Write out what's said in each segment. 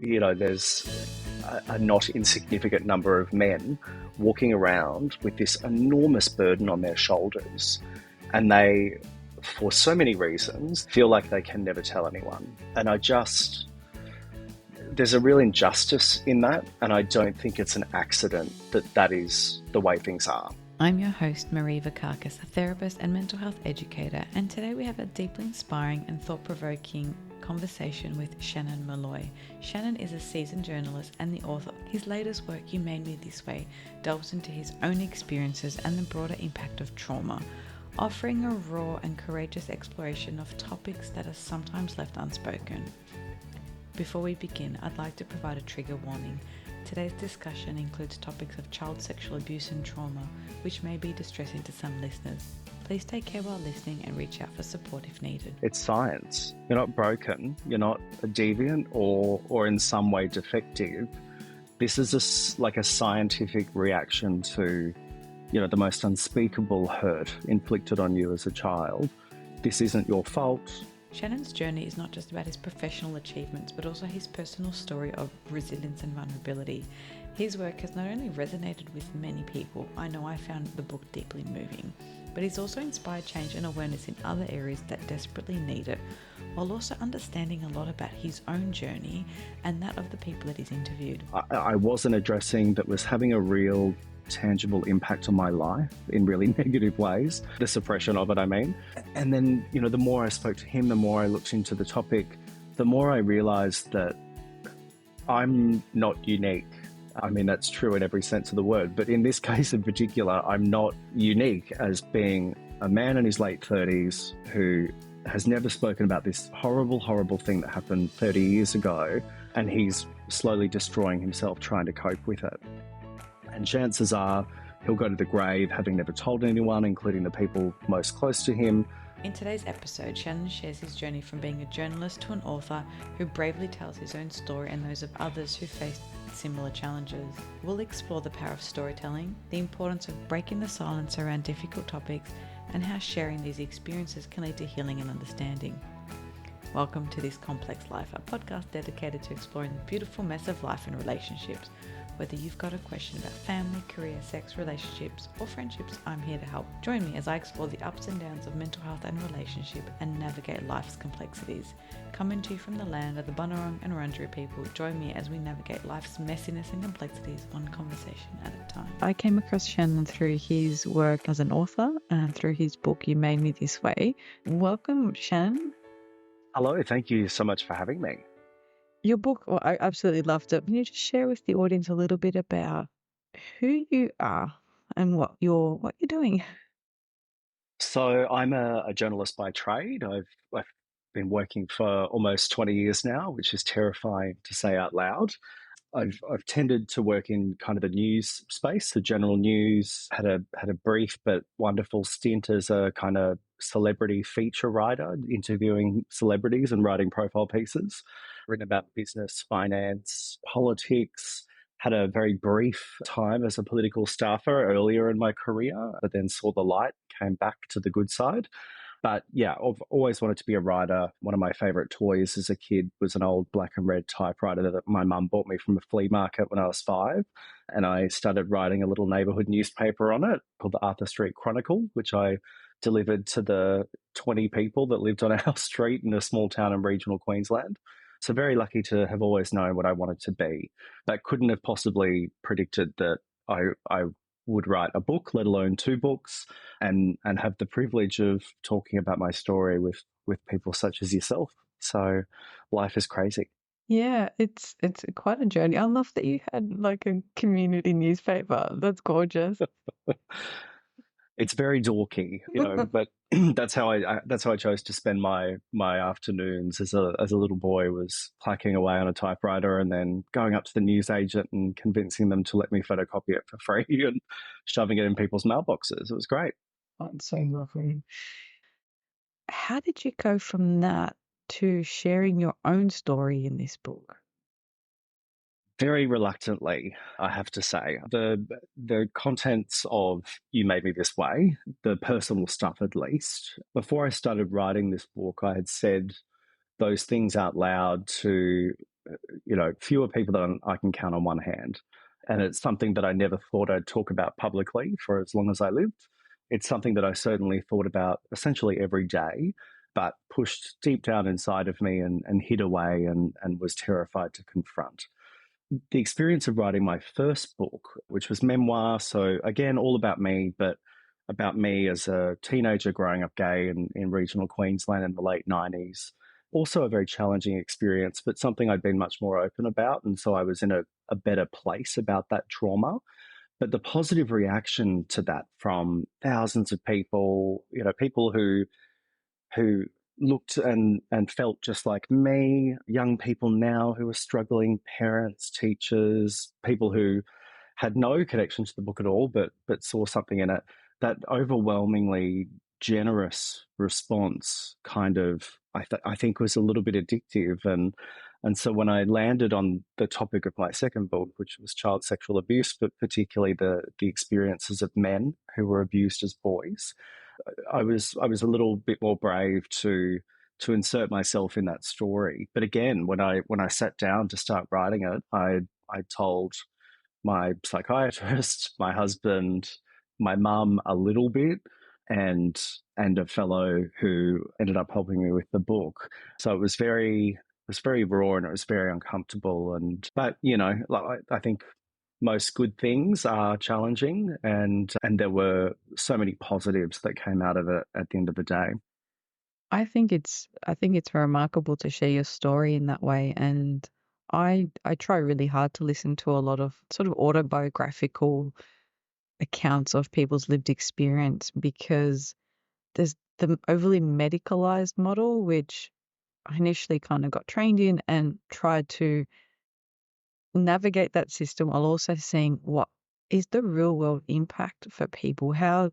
There's a not insignificant number of men walking around with this enormous burden on their shoulders, and they, for so many reasons, feel like they can never tell anyone. And there's a real injustice in that, and I don't think it's an accident that that is the way things are. I'm your host, Marie Vakakis, a therapist and mental health educator, and today we have a deeply inspiring and thought-provoking conversation with Shannon Molloy. Shannon is a seasoned journalist and the author. His latest work, You Made Me This Way, delves into his own experiences and the broader impact of trauma, offering a raw and courageous exploration of topics that are sometimes left unspoken. Before we begin, I'd like to provide a trigger warning. Today's discussion includes topics of child sexual abuse and trauma, which may be distressing to some listeners. Please take care while listening and reach out for support if needed. It's science. You're not broken. You're not a deviant or in some way defective. This is like a scientific reaction to, the most unspeakable hurt inflicted on you as a child. This isn't your fault. Shannon's journey is not just about his professional achievements, but also his personal story of resilience and vulnerability. His work has not only resonated with many people, I know I found the book deeply moving, but he's also inspired change and awareness in other areas that desperately need it, while also understanding a lot about his own journey and that of the people that he's interviewed. I wasn't addressing that was having a real tangible impact on my life in really negative ways, the suppression of it, I mean. And then, the more I spoke to him, the more I looked into the topic, the more I realized that I'm not unique. I mean, that's true in every sense of the word, but in this case in particular, I'm not unique as being a man in his late 30s who has never spoken about this horrible, horrible thing that happened 30 years ago, and he's slowly destroying himself trying to cope with it. And chances are he'll go to the grave having never told anyone, including the people most close to him. In today's episode, Shannon shares his journey from being a journalist to an author who bravely tells his own story and those of others who faced similar challenges. We'll explore the power of storytelling, the importance of breaking the silence around difficult topics, and how sharing these experiences can lead to healing and understanding. Welcome to This Complex Life, a podcast dedicated to exploring the beautiful mess of life and relationships. Whether you've got a question about family, career, sex, relationships, or friendships, I'm here to help. Join me as I explore the ups and downs of mental health and relationship and navigate life's complexities. Coming to you from the land of the Bunurong and Wurundjeri people, join me as we navigate life's messiness and complexities one conversation at a time. I came across Shannon through his work as an author and through his book, You Made Me This Way. Welcome, Shannon. Hello, thank you so much for having me. Your book, well, I absolutely loved it. Can you just share with the audience a little bit about who you are and what you're doing? So I'm a journalist by trade. I've been working for almost 20 years now, which is terrifying to say out loud. I've tended to work in kind of the news space, the general news. Had a brief but wonderful stint as a kind of celebrity feature writer, interviewing celebrities and writing profile pieces. Written about business, finance, politics. Had a very brief time as a political staffer earlier in my career, but then saw the light, came back to the good side. But yeah, I've always wanted to be a writer. One of my favourite toys as a kid was an old black and red typewriter that my mum bought me from a flea market when I was 5. And I started writing a little neighbourhood newspaper on it called the Arthur Street Chronicle, which I delivered to the 20 people that lived on our street in a small town in regional Queensland. So very lucky to have always known what I wanted to be, but couldn't have possibly predicted that I would write a book, let alone 2 books, and have the privilege of talking about my story with people such as yourself. So life is crazy. Yeah, it's quite a journey. I love that you had like a community newspaper. That's gorgeous. It's very dorky, but that's how I chose to spend my afternoons as a little boy, was clacking away on a typewriter and then going up to the newsagent and convincing them to let me photocopy it for free and shoving it in people's mailboxes. It was great. That's so lovely. How did you go from that to sharing your own story in this book? Very reluctantly, I have to say. The contents of You Made Me This Way, the personal stuff at least, before I started writing this book, I had said those things out loud to fewer people than I can count on one hand. And it's something that I never thought I'd talk about publicly for as long as I lived. It's something that I certainly thought about essentially every day, but pushed deep down inside of me and hid away and was terrified to confront. The experience of writing my first book, which was memoir, so again, all about me, but about me as a teenager growing up gay in regional Queensland in the late 90s. Also, a very challenging experience, but something I'd been much more open about. And so I was in a better place about that trauma. But the positive reaction to that from thousands of people, people who looked and felt just like me, young people now who are struggling, parents, teachers, people who had no connection to the book at all, but saw something in it. That overwhelmingly generous response kind of I think was a little bit addictive, and so when I landed on the topic of my second book, which was child sexual abuse, but particularly the experiences of men who were abused as boys, I was a little bit more brave to insert myself in that story. But again, when I sat down to start writing it, I told my psychiatrist, my husband, my mum a little bit, and a fellow who ended up helping me with the book. So it was very raw and it was very uncomfortable. But like I think most good things are challenging, and there were so many positives that came out of it at the end of the day. I think it's remarkable to share your story in that way, and I try really hard to listen to a lot of sort of autobiographical accounts of people's lived experience, because there's the overly medicalized model, which I initially kind of got trained in and tried to navigate that system, while also seeing what is the real world impact for people. How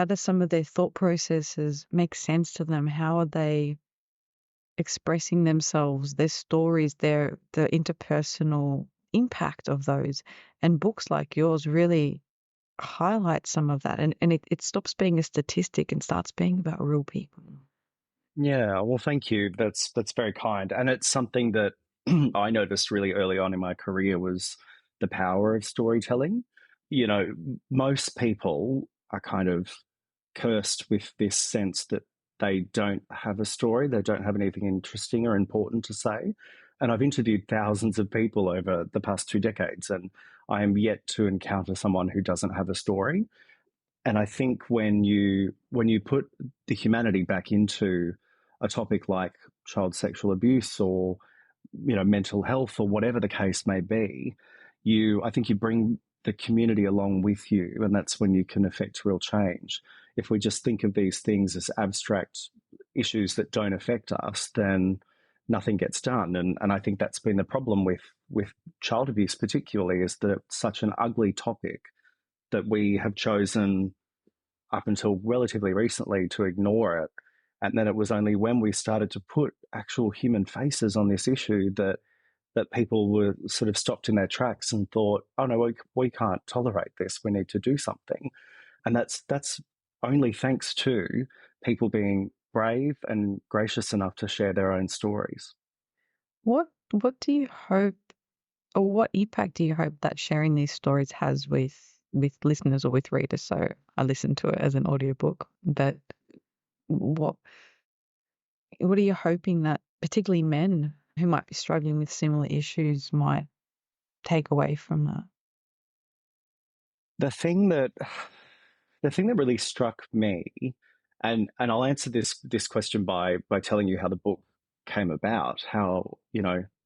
do some of their thought processes make sense to them? How are they expressing themselves, their stories, the interpersonal impact of those? And books like yours really highlight some of that, and it stops being a statistic and starts being about real people. Yeah, well, thank you. That's very kind, and it's something that I noticed really early on in my career was the power of storytelling. You know, most people are kind of cursed with this sense that they don't have a story, they don't have anything interesting or important to say. And I've interviewed thousands of people over the past 2 decades, and I am yet to encounter someone who doesn't have a story. And I think when you put the humanity back into a topic like child sexual abuse or mental health or whatever the case may be, I think you bring the community along with you, and that's when you can affect real change. If we just think of these things as abstract issues that don't affect us, then nothing gets done. And I think that's been the problem with child abuse particularly, is that it's such an ugly topic that we have chosen up until relatively recently to ignore it. And then it was only when we started to put actual human faces on this issue that people were sort of stopped in their tracks and thought, oh no, we can't tolerate this. We need to do something. And that's only thanks to people being brave and gracious enough to share their own stories. What do you hope, or what impact do you hope that sharing these stories has with listeners or with readers? So I listen to it as an audiobook, but what what are you hoping that particularly men who might be struggling with similar issues might take away from that? The thing that the thing that really struck me, and I'll answer this question by telling you how the book came about, how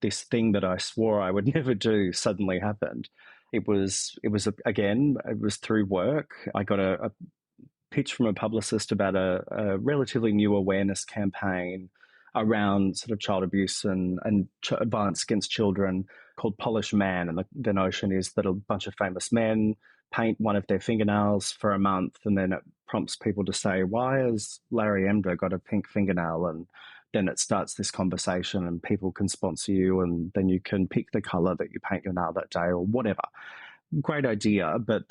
this thing that I swore I would never do suddenly happened. Again, it was through work. I got a pitch from a publicist about a relatively new awareness campaign around sort of child abuse and violence against children called Polish Man. And the notion is that a bunch of famous men paint one of their fingernails for a month, and then it prompts people to say, why has Larry Emder got a pink fingernail? And then it starts this conversation, and people can sponsor you, and then you can pick the color that you paint your nail that day or whatever. Great idea, but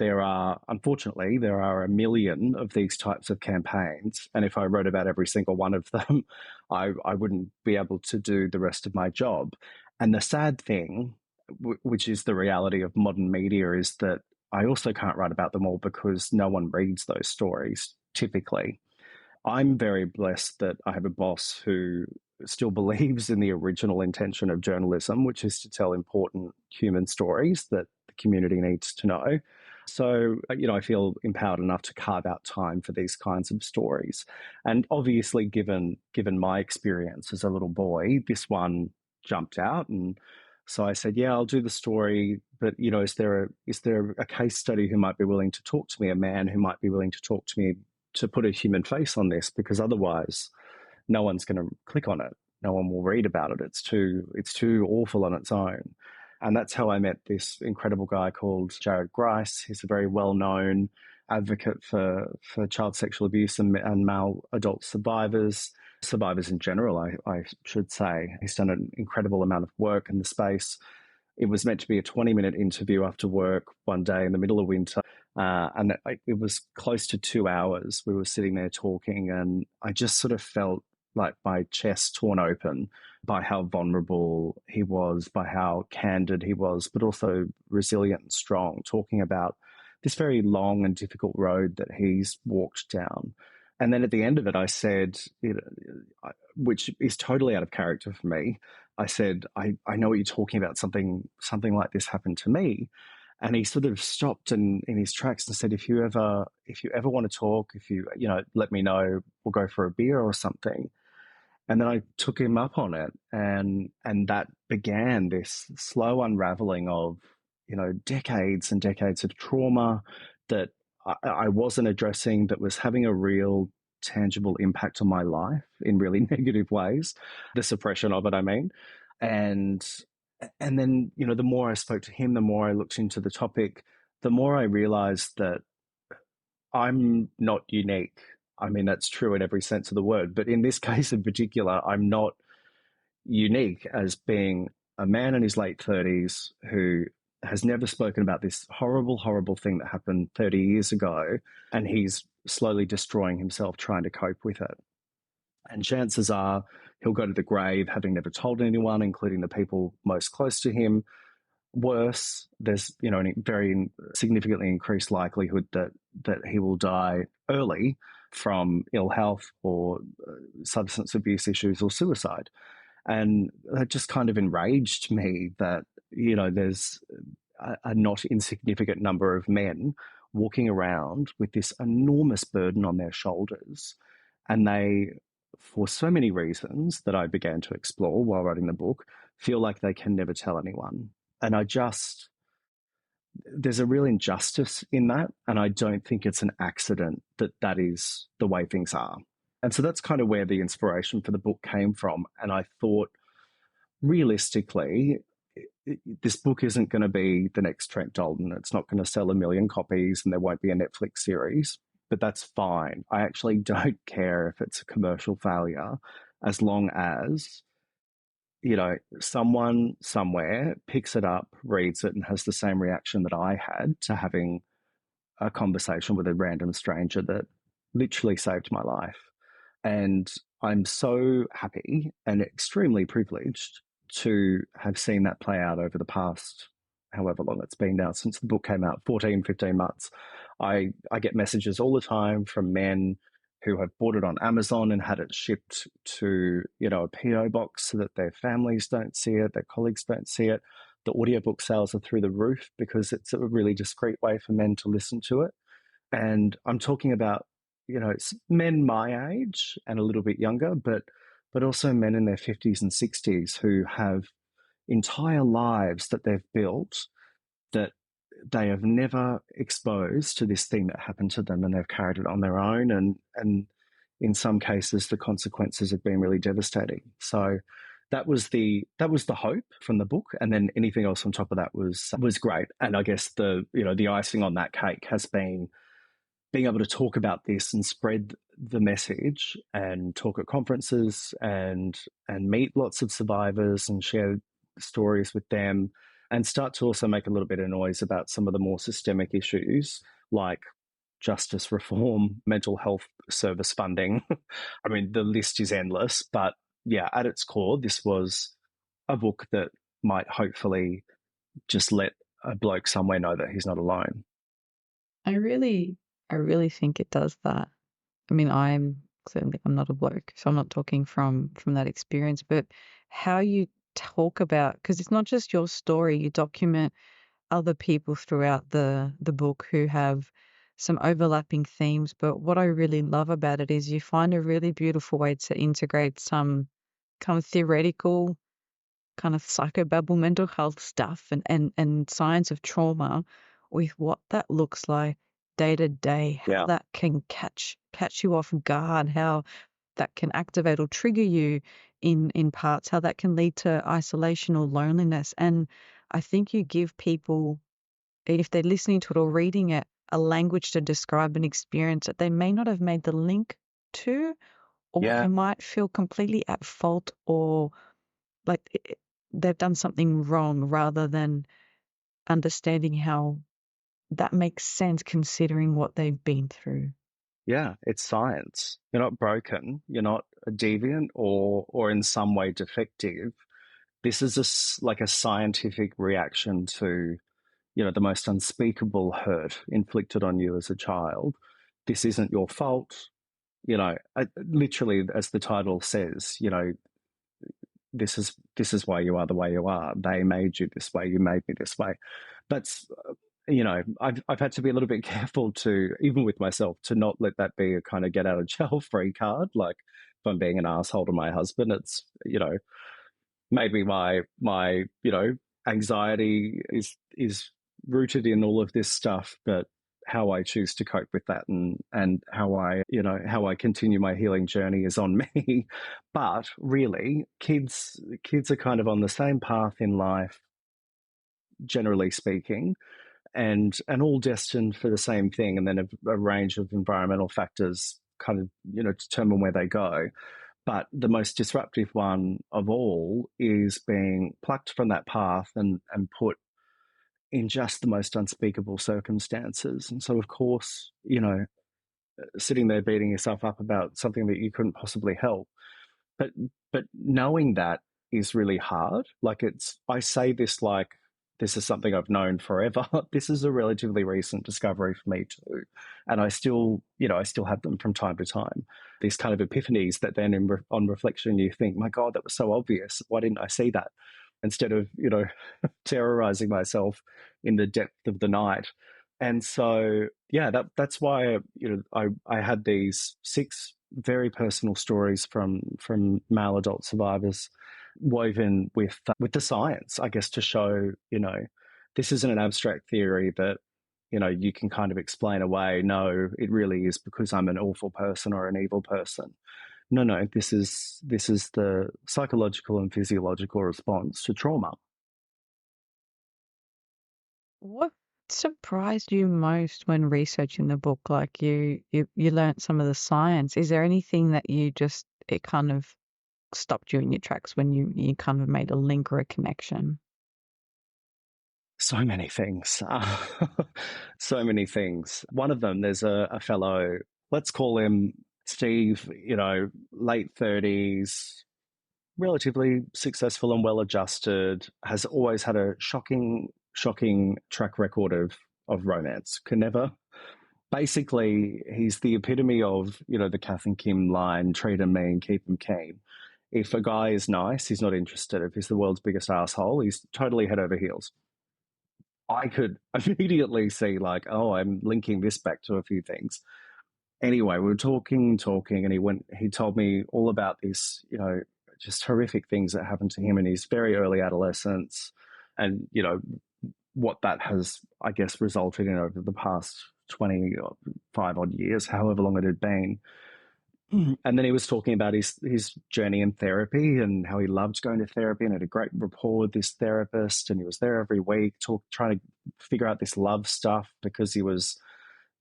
unfortunately, there are a million of these types of campaigns. And if I wrote about every single one of them, I wouldn't be able to do the rest of my job. And the sad thing, which is the reality of modern media, is that I also can't write about them all because no one reads those stories typically. I'm very blessed that I have a boss who still believes in the original intention of journalism, which is to tell important human stories that the community needs to know. So, I feel empowered enough to carve out time for these kinds of stories. And obviously, given my experience as a little boy, this one jumped out, and so I said, "Yeah, I'll do the story, but is there a case study who might be willing to talk to me, a man who might be willing to talk to me to put a human face on this, because otherwise no one's going to click on it. No one will read about it. It's too awful on its own." And that's how I met this incredible guy called Jared Grice. He's a very well-known advocate for child sexual abuse and male adult survivors in general, I should say. He's done an incredible amount of work in the space. It was meant to be a 20-minute interview after work one day in the middle of winter. And it was close to 2 hours. We were sitting there talking, and I just sort of felt like my chest torn open by how vulnerable he was, by how candid he was, but also resilient and strong, talking about this very long and difficult road that he's walked down. And then at the end of it, I said, which is totally out of character for me, I said, I know what you're talking about. Something like this happened to me. And he sort of stopped in his tracks and said, if you ever want to talk, if you let me know, we'll go for a beer or something. And then I took him up on it, and that began this slow unraveling of, decades and decades of trauma that I wasn't addressing, that was having a real tangible impact on my life in really negative ways. The suppression of it, I mean. And then, the more I spoke to him, the more I looked into the topic, the more I realized that I'm not unique. I mean, that's true in every sense of the word. But in this case in particular, I'm not unique as being a man in his late 30s who has never spoken about this horrible, horrible thing that happened 30 years ago. And he's slowly destroying himself trying to cope with it. And chances are he'll go to the grave having never told anyone, including the people most close to him. Worse, there's a very significantly increased likelihood that he will die early from ill health or substance abuse issues or suicide. And that just kind of enraged me that there's a not insignificant number of men walking around with this enormous burden on their shoulders, and they, for so many reasons that I began to explore while writing the book, feel like they can never tell anyone. And there's a real injustice in that. And I don't think it's an accident that is the way things are. And so that's kind of where the inspiration for the book came from. And I thought, realistically, this book isn't going to be the next Trent Dalton. It's not going to sell 1 million copies and there won't be a Netflix series, but that's fine. I actually don't care if it's a commercial failure, as long as someone somewhere picks it up, reads it, and has the same reaction that I had to having a conversation with a random stranger that literally saved my life. And I'm so happy and extremely privileged to have seen that play out over the past, however long it's been now since the book came out, 14, 15 months. I get messages all the time from men who have bought it on Amazon and had it shipped to, a PO box so that their families don't see it, their colleagues don't see it. The audiobook sales are through the roof because it's a really discreet way for men to listen to it. And I'm talking about, it's men my age and a little bit younger, but also men in their 50s and 60s who have entire lives that they've built that they have never exposed to this thing that happened to them, and they've carried it on their own. And in some cases, the consequences have been really devastating. So that was the hope from the book. And then anything else on top of that was great. And I guess the icing on that cake has been being able to talk about this and spread the message and talk at conferences and meet lots of survivors and share stories with them, and start to also make a little bit of noise about some of the more systemic issues like justice reform, mental health service funding. I mean, the list is endless, but yeah, at its core, this was a book that might hopefully just let a bloke somewhere know that he's not alone. I really, I really think it does that. I mean, I'm not a bloke, so I'm not talking from that experience, but how you talk about, because it's not just your story, you document other people throughout the book who have some overlapping themes. But what I really love about it is you find a really beautiful way to integrate some kind of theoretical, kind of psychobabble mental health stuff and science of trauma with what that looks like day to day, how Yeah. that can catch you off guard, how that can activate or trigger you in parts, how that can lead to isolation or loneliness. And I think you give people, if they're listening to it or reading it, a language to describe an experience that they may not have made the link to, or they Yeah. might feel completely at fault or like they've done something wrong, rather than understanding how that makes sense considering what they've been through. Yeah, it's science. You're not broken. You're not a deviant or in some way defective. This is like a scientific reaction to, the most unspeakable hurt inflicted on you as a child. This isn't your fault. Literally, as the title says, this is why you are the way you are. They made you this way. You made me this way. That's I've had to be a little bit careful to, even with myself, to not let that be a kind of get out of jail free card. Like if I'm being an asshole to my husband, it's maybe my anxiety is rooted in all of this stuff, but how I choose to cope with that and how I continue my healing journey is on me. But really, kids are kind of on the same path in life, generally speaking, and all destined for the same thing, and then a range of environmental factors kind of determine where they go. But the most disruptive one of all is being plucked from that path and put in just the most unspeakable circumstances. And so, of course, sitting there beating yourself up about something that you couldn't possibly help. But knowing that is really hard. Like I say this like this is something I've known forever. This is a relatively recent discovery for me too, and I still have them from time to time. These kind of epiphanies that then, on reflection, you think, "My God, that was so obvious. Why didn't I see that?" Instead of terrorizing myself in the depth of the night. And so, yeah, that's why I had these 6 very personal stories from male adult survivors woven with the science, I guess, to show this isn't an abstract theory that you can kind of explain away. No, it really is because I'm an awful person or an evil person. No, this is the psychological and physiological response to trauma. What surprised you most when researching the book? Like you learnt some of the science. Is there anything that it kind of stopped you in your tracks when you kind of made a link or a connection? So many things. So many things. One of them, there's a fellow, let's call him Steve, late 30s, relatively successful and well adjusted, has always had a shocking track record of romance. Can never. Basically, he's the epitome of, the Kath and Kim line, treat him mean, keep him keen. If a guy is nice, he's not interested. If he's the world's biggest asshole, he's totally head over heels. I could immediately see, like, oh, I'm linking this back to a few things. Anyway, we were talking, and he told me all about this, just horrific things that happened to him in his very early adolescence, and what that has, I guess, resulted in over the past 25 odd years, however long it had been. And then he was talking about his journey in therapy and how he loved going to therapy and had a great rapport with this therapist. And he was there every week, trying to figure out this love stuff because he was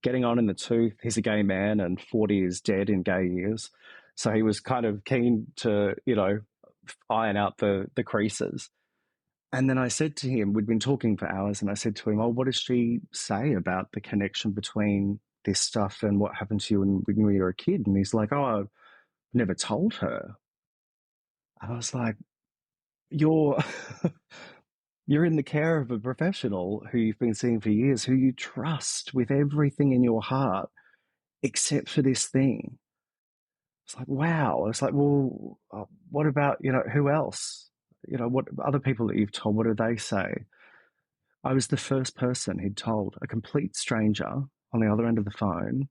getting on in the tooth. He's a gay man and 40 is dead in gay years. So he was kind of keen to, iron out the creases. And then I said to him, we'd been talking for hours, and I said to him, oh, what does she say about the connection between this stuff and what happened to you when you were a kid? And he's like, oh, I've never told her. And I was like, you're you're in the care of a professional who you've been seeing for years, who you trust with everything in your heart, except for this thing. It's like, wow. It's like, well, what about, who else? What other people that you've told, what do they say? I was the first person he'd told, a complete stranger on the other end of the phone,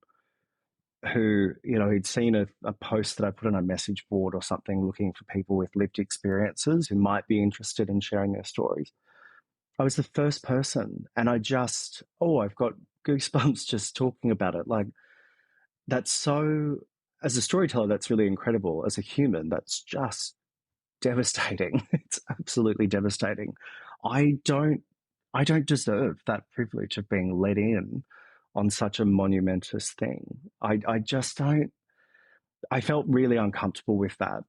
who, he'd seen a post that I put on a message board or something looking for people with lived experiences who might be interested in sharing their stories. I was the first person, and I've got goosebumps just talking about it. Like, that's so, as a storyteller, that's really incredible. As a human, that's just devastating. It's absolutely devastating. I don't, I don't deserve that privilege of being let in on such a monumentous thing. I just don't. I felt really uncomfortable with that.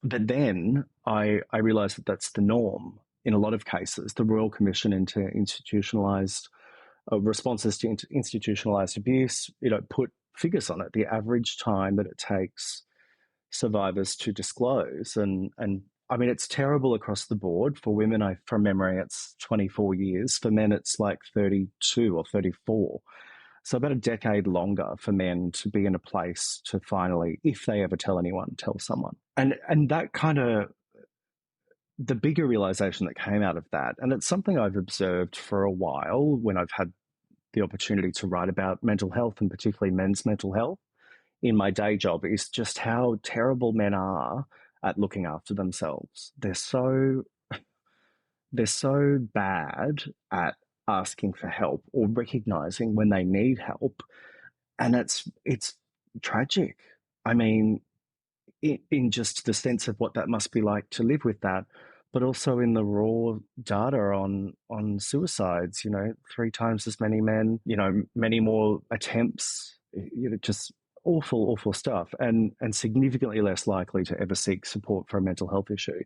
But then I realized that that's the norm in a lot of cases. The Royal Commission into institutionalized responses to institutionalized abuse, put figures on it, the average time that it takes survivors to disclose. And I mean, it's terrible across the board. For women, from memory, it's 24 years. For men, it's like 32 or 34. So about a decade longer for men to be in a place to finally, if they ever tell anyone, tell someone. And that kind of, the bigger realization that came out of that, and it's something I've observed for a while when I've had the opportunity to write about mental health, and particularly men's mental health in my day job, is just how terrible men are at looking after themselves. They're so bad at asking for help or recognizing when they need help, and it's tragic. I mean, in just the sense of what that must be like to live with that, but also in the raw data on suicides. 3 times as many men. Many more attempts. Just awful, awful stuff, and significantly less likely to ever seek support for a mental health issue.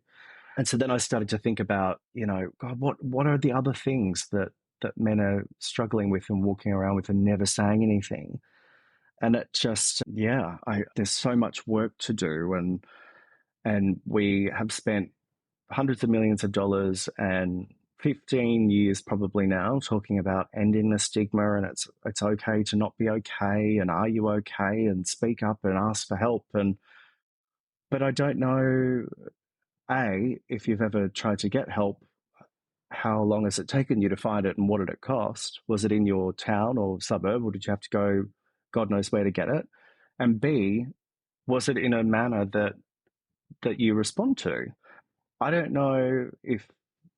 And so then I started to think about, God, what are the other things that men are struggling with and walking around with and never saying anything? And it just, yeah, there's so much work to do, and we have spent hundreds of millions of dollars and 15 years probably now talking about ending the stigma, and it's okay to not be okay, and are you okay, and speak up and ask for help. But I don't know, if you've ever tried to get help, how long has it taken you to find it, and what did it cost? Was it in your town or suburb, or did you have to go God knows where to get it? And B, was it in a manner that you respond to? I don't know if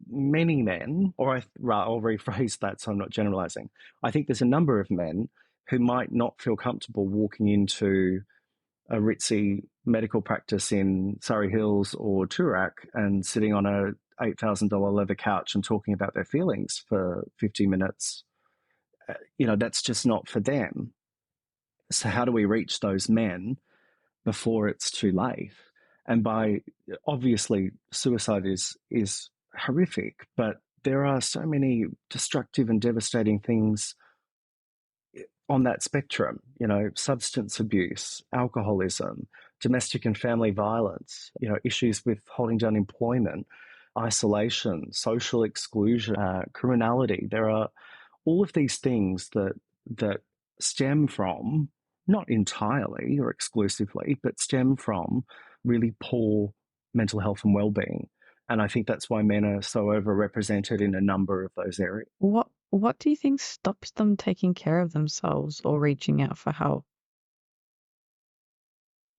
many men, or I'll rephrase that so I'm not generalizing. I think there's a number of men who might not feel comfortable walking into a ritzy medical practice in Surrey Hills or Toorak and sitting on a $8,000 leather couch and talking about their feelings for 50 minutes. That's just not for them. So how do we reach those men before it's too late? And by, obviously, suicide is horrific, but there are so many destructive and devastating things on that spectrum. Substance abuse, alcoholism, domestic and family violence, issues with holding down employment, isolation, social exclusion, criminality. There are all of these things that stem from, not entirely or exclusively, but stem from really poor mental health and well-being. And I think that's why men are so overrepresented in a number of those areas. What do you think stops them taking care of themselves or reaching out for help?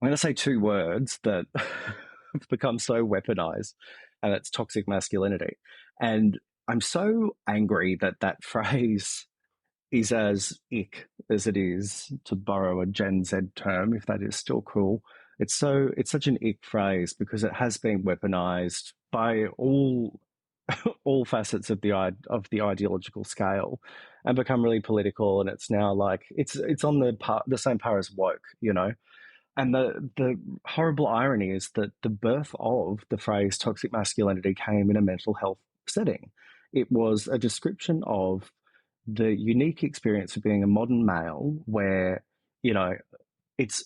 I'm going to say 2 words that have become so weaponized, and it's toxic masculinity. And I'm so angry that phrase is as ick as it is, to borrow a Gen Z term, if that is still cool. It's such an ick phrase because it has been weaponized by all facets of the ideological scale, and become really political. And it's now like it's on the same par as woke, And the horrible irony is that the birth of the phrase toxic masculinity came in a mental health setting. It was a description of the unique experience of being a modern male, where it's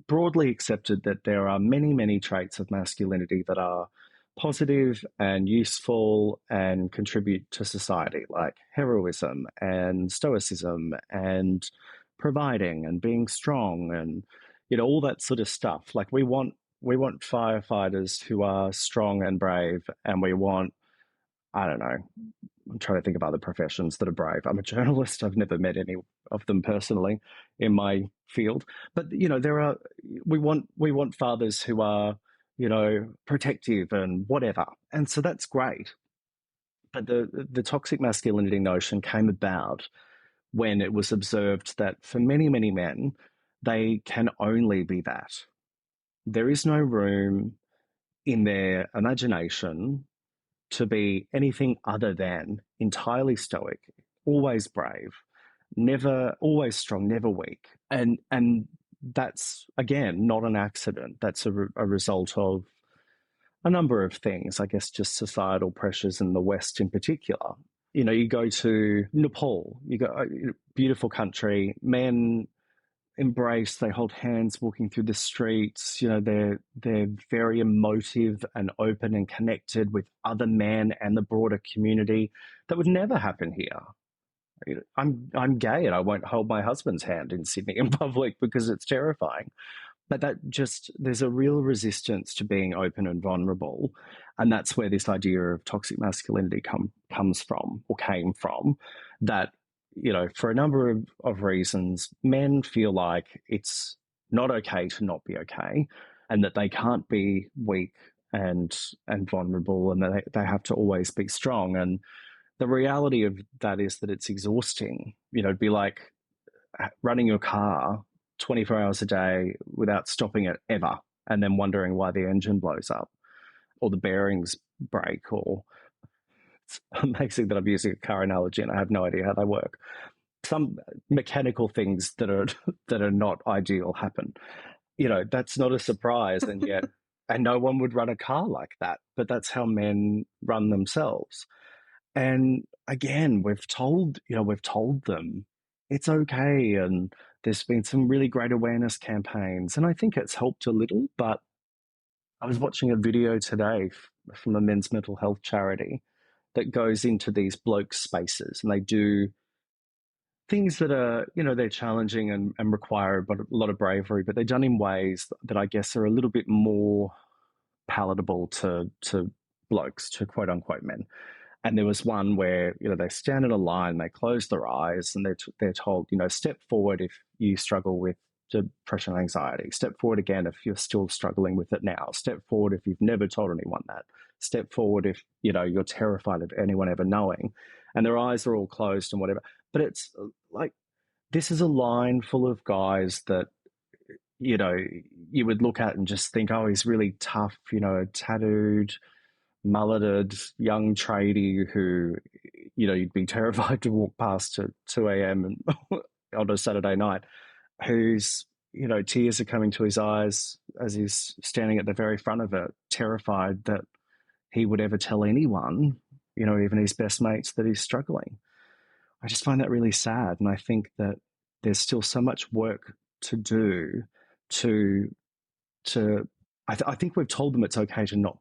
broadly accepted that there are many, many traits of masculinity that are positive and useful and contribute to society, like heroism and stoicism and providing and being strong and all that sort of stuff. Like we want firefighters who are strong and brave, and we want, I don't know, I'm trying to think of other professions that are brave. I'm a journalist. I've never met any of them personally in my field, but we want fathers who are protective and whatever, and so that's great. But the toxic masculinity notion came about when it was observed that for many men, they can only be that. There is no room in their imagination to be anything other than entirely stoic, always brave, never always strong, never weak. And that's again not an accident. That's a result of a number of things, I guess, just societal pressures in the West in particular. You go to Nepal, you go, beautiful country, men embrace, they hold hands walking through the streets. They're very emotive and open and connected with other men and the broader community. That would never happen here. I'm gay and I won't hold my husband's hand in Sydney in public because it's terrifying. But there's a real resistance to being open and vulnerable. And that's where this idea of toxic masculinity comes from, or came from, that, for a number of reasons, men feel like it's not okay to not be okay, and that they can't be weak and vulnerable, and that they have to always be strong. And the reality of that is that it's exhausting. It'd be like running your car 24 hours a day without stopping it ever, and then wondering why the engine blows up or the bearings break. Or it's amazing that I'm using a car analogy and I have no idea how they work. Some mechanical things that are not ideal happen. That's not a surprise, and yet and no one would run a car like that, but that's how men run themselves. And again, we've told them it's okay. And there's been some really great awareness campaigns. And I think it's helped a little. But I was watching a video today from a men's mental health charity that goes into these bloke spaces, and they do things that are, they're challenging and require a lot of bravery, but they're done in ways that I guess are a little bit more palatable to blokes, to quote unquote men. And there was one where, they stand in a line, they close their eyes, and they're told, step forward if you struggle with depression and anxiety. Step forward again if you're still struggling with it now. Step forward if you've never told anyone that. Step forward if, you're terrified of anyone ever knowing. And their eyes are all closed and whatever. But it's like, this is a line full of guys that, you would look at and just think, oh, he's really tough, tattooed, mulleted young tradie who, you'd be terrified to walk past at 2 a.m. and on a Saturday night, whose, tears are coming to his eyes as he's standing at the very front of it, terrified that he would ever tell anyone, even his best mates, that he's struggling. I just find that really sad. And I think that there's still so much work to do to, I think we've told them it's okay to not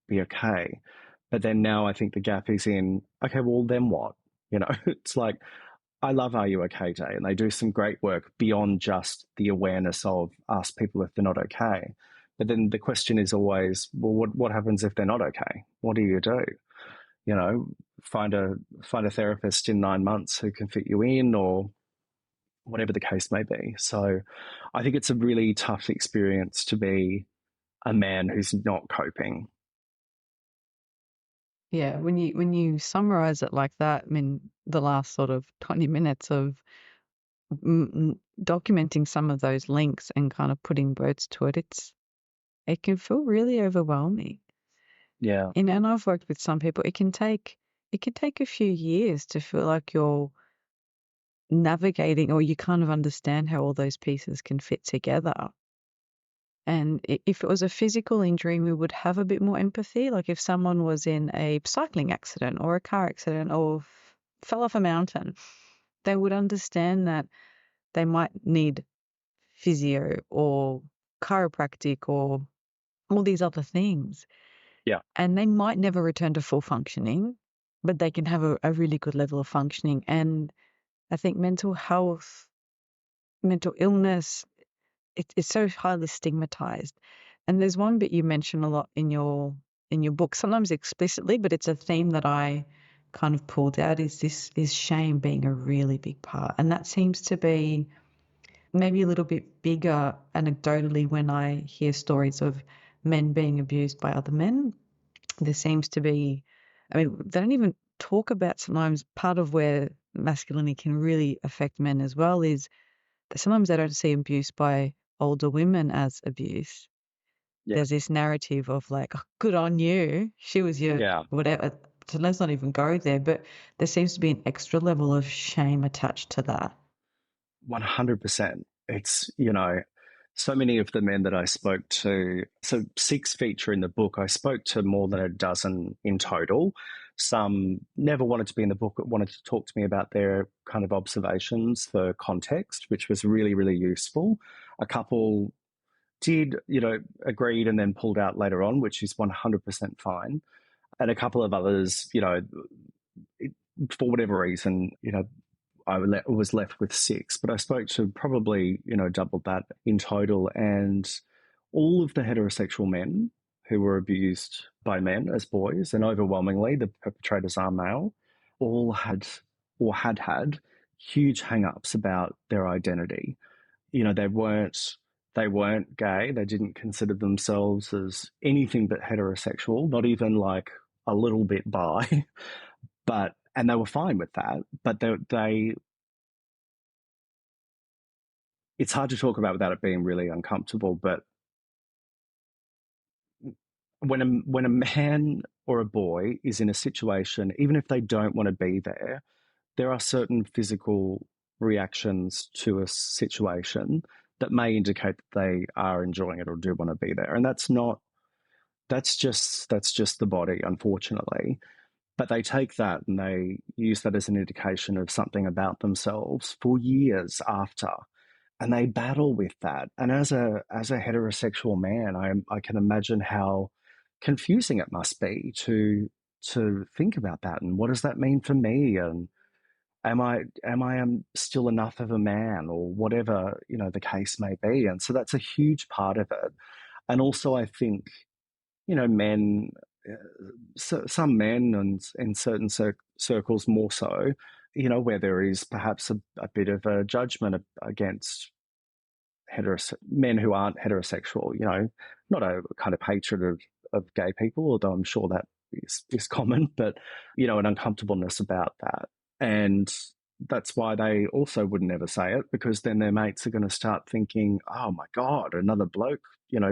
be okay. But then now I think the gap is in, okay, well, then what? It's like, I love Are You OK Day, and they do some great work beyond just the awareness of ask people if they're not okay. But then the question is always, well, what happens if they're not okay? What do you do? Find a therapist in 9 months who can fit you in, or whatever the case may be. So I think it's a really tough experience to be a man who's not coping. Yeah, when you summarize it like that, I mean, the last sort of 20 minutes of documenting some of those links and kind of putting words to it, it can feel really overwhelming. Yeah. And I've worked with some people. It can take a few years to feel like you're navigating, or you kind of understand how all those pieces can fit together. And if it was a physical injury, we would have a bit more empathy. Like if someone was in a cycling accident or a car accident or fell off a mountain, they would understand that they might need physio or chiropractic or all these other things. Yeah. And they might never return to full functioning, but they can have a really good level of functioning. And I think mental health, mental illness, it's so highly stigmatized. And there's one bit you mention a lot in your book, sometimes explicitly, but it's a theme that I kind of pulled out is shame being a really big part. And that seems to be maybe a little bit bigger anecdotally when I hear stories of men being abused by other men. There seems to be, I mean, they don't even talk about sometimes part of where masculinity can really affect men as well is that sometimes they don't see abuse by older women as abuse. Yeah. There's this narrative of like, oh, good on you. She was your Yeah. whatever. So let's not even go there. But there seems to be an extra level of shame attached to that. 100%. It's, so many of the men that I spoke to, so 6 feature in the book. I spoke to more than a dozen in total. Some never wanted to be in the book, but wanted to talk to me about their kind of observations for context, which was really, really useful. A couple did, agreed and then pulled out later on, which is 100% fine. And a couple of others, for whatever reason, I was left with 6, but I spoke to probably, double that in total. And all of the heterosexual men who were abused by men as boys, and overwhelmingly the perpetrators are male, all had or had huge hang-ups about their identity. They weren't gay. They didn't consider themselves as anything but heterosexual, not even like a little bit bi, and they were fine with that. But they it's hard to talk about without it being really uncomfortable. But when a man or a boy is in a situation, even if they don't want to be there, there are certain physical reactions to a situation that may indicate that they are enjoying it or do want to be there. And that's just the body, unfortunately. But they take that and they use that as an indication of something about themselves for years after, and they battle with that. And as a heterosexual man, I can imagine how confusing it must be to think about that, and what does that mean for me, and am I still enough of a man, or whatever the case may be. And so that's a huge part of it. And also, I think men, some men, and in certain circles more so, where there is perhaps a bit of a judgment against men who aren't heterosexual, not a kind of hatred of gay people, although I'm sure that is common, but, an uncomfortableness about that. And that's why they also would never say it, because then their mates are going to start thinking, oh my God, another bloke,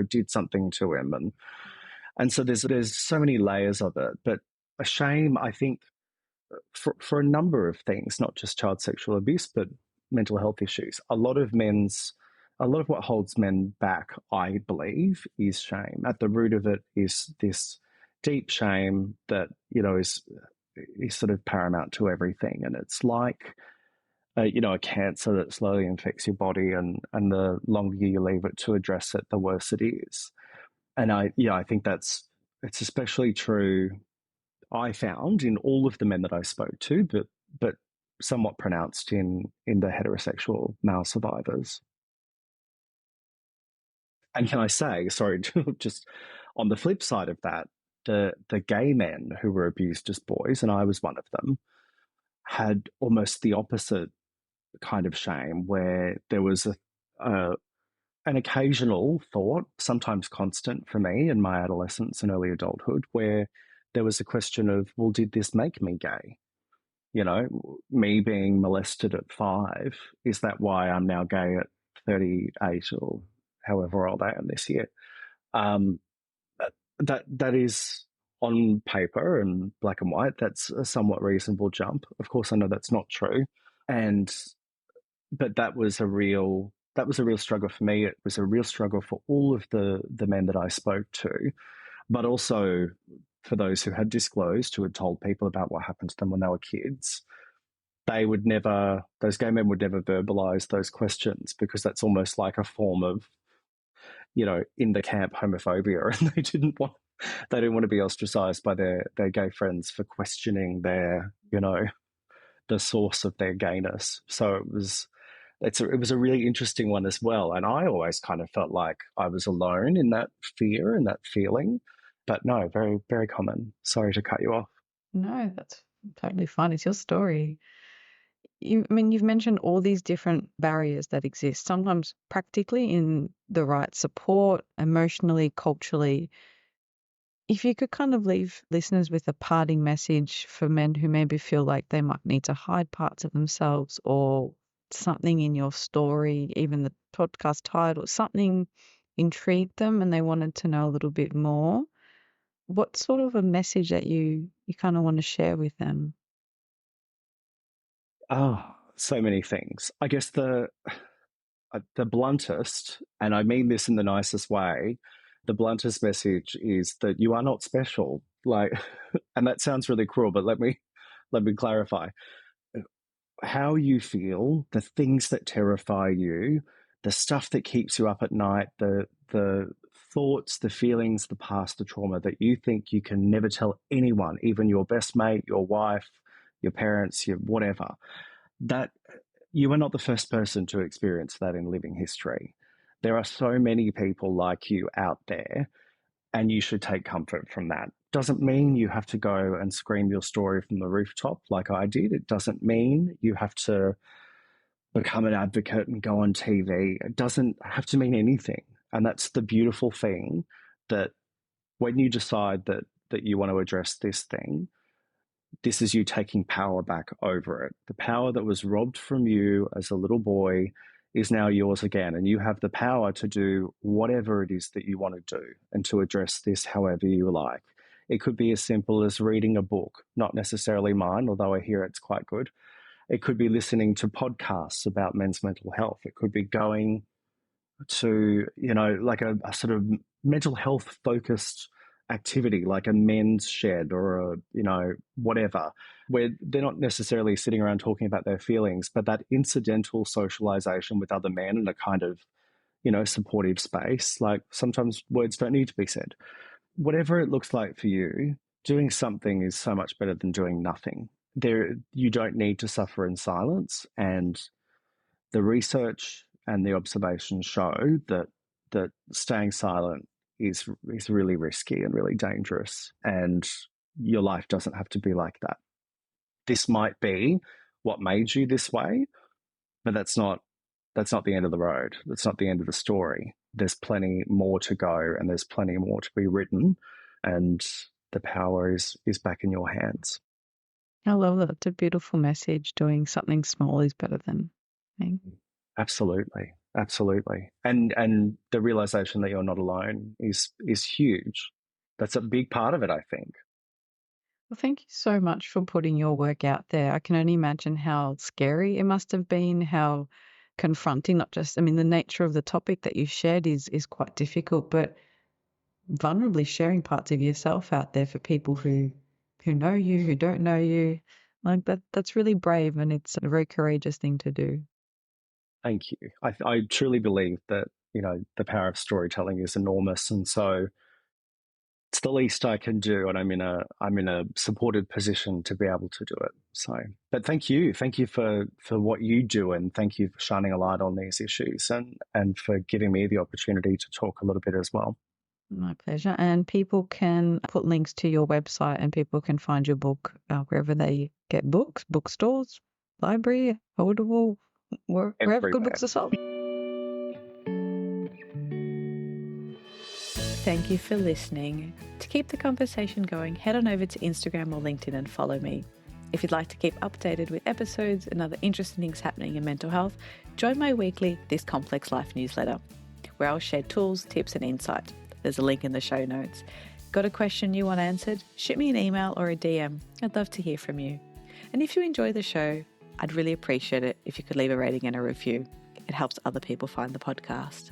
did something to him. And so there's so many layers of it. But a shame, I think, for a number of things, not just child sexual abuse, but mental health issues. A lot of what holds men back, I believe, is shame. At the root of it is this deep shame that is sort of paramount to everything, and it's like a cancer that slowly infects your body, and the longer you leave it to address it, the worse it is. And I think it's especially true, I found, in all of the men that I spoke to, but somewhat pronounced in the heterosexual male survivors. And can I say, sorry, just on the flip side of that, the gay men who were abused as boys, and I was one of them, had almost the opposite kind of shame, where there was an occasional thought, sometimes constant for me in my adolescence and early adulthood, where there was a question of, well, did this make me gay? Me being molested at 5, is that why I'm now gay at 38 or however old I am this year? Um, that is, on paper and black and white, that's a somewhat reasonable jump. Of course, I know that's not true, and but that was a real struggle for me. It was a real struggle for all of the men that I spoke to, but also for those who had disclosed, who had told people about what happened to them when they were kids. Those gay men would never verbalize those questions, because that's almost like a form of, in the camp homophobia, and they didn't want they didn't want to be ostracized by their gay friends for questioning their, the source of their gayness. So it was a really interesting one as well. And I always kind of felt like I was alone in that fear and that feeling. But no, very, very common. Sorry to cut you off. No, that's totally fine. It's your story. You've mentioned all these different barriers that exist, sometimes practically in the right support, emotionally, culturally. If you could kind of leave listeners with a parting message for men who maybe feel like they might need to hide parts of themselves or something in your story, even the podcast title, something intrigued them and they wanted to know a little bit more, what sort of a message that you kind of want to share with them? Oh, so many things. I guess the bluntest, and I mean this in the nicest way, the bluntest message is that you are not special. Like, and that sounds really cruel, but let me clarify. How you feel, the things that terrify you, the stuff that keeps you up at night, the thoughts, the feelings, the past, the trauma that you think you can never tell anyone, even your best mate, your wife, your parents, your whatever. That you are not the first person to experience that in living history. There are so many people like you out there, and you should take comfort from that. Doesn't mean you have to go and scream your story from the rooftop like I did. It doesn't mean you have to become an advocate and go on TV. It doesn't have to mean anything. And that's the beautiful thing, that when you decide that you want to address this thing, this is you taking power back over it. The power that was robbed from you as a little boy is now yours again. And you have the power to do whatever it is that you want to do and to address this however you like. It could be as simple as reading a book, not necessarily mine, although I hear it's quite good. It could be listening to podcasts about men's mental health. It could be going to, like a sort of mental health focused activity, like a men's shed or whatever, where they're not necessarily sitting around talking about their feelings, but that incidental socialization with other men in a kind of, supportive space. Like sometimes words don't need to be said. Whatever it looks like for you, doing something is so much better than doing nothing. You don't need to suffer in silence, and the research and the observations show that staying silent is really risky and really dangerous, and your life doesn't have to be like that. This might be what made you this way, but that's not the end of the road. That's not the end of the story. There's plenty more to go, and there's plenty more to be written, and the power is back in your hands. I love that. It's a beautiful message. Doing something small is better than nothing. Absolutely. Absolutely. And the realization that you're not alone is huge. That's a big part of it, I think. Well, thank you so much for putting your work out there. I can only imagine how scary it must have been, how confronting, not just, the nature of the topic that you shared is quite difficult, but vulnerably sharing parts of yourself out there for people who know you, who don't know you, like that's really brave, and it's a very courageous thing to do. Thank you. I truly believe that, the power of storytelling is enormous. And so it's the least I can do, and I'm in a supported position to be able to do it. So, but thank you for what you do, and thank you for shining a light on these issues, and for giving me the opportunity to talk a little bit as well. My pleasure. And people can put links to your website, and people can find your book wherever they get books, bookstores, library, Audible, wherever good books are sold. Thank you for listening. To keep the conversation going, head on over to Instagram or LinkedIn and follow me. If you'd like to keep updated with episodes and other interesting things happening in mental health, join my weekly This Complex Life newsletter, where I'll share tools, tips and insight. There's a link in the show notes. Got a question you want answered? Shoot me an email or a DM. I'd love to hear from you. And if you enjoy the show, I'd really appreciate it if you could leave a rating and a review. It helps other people find the podcast.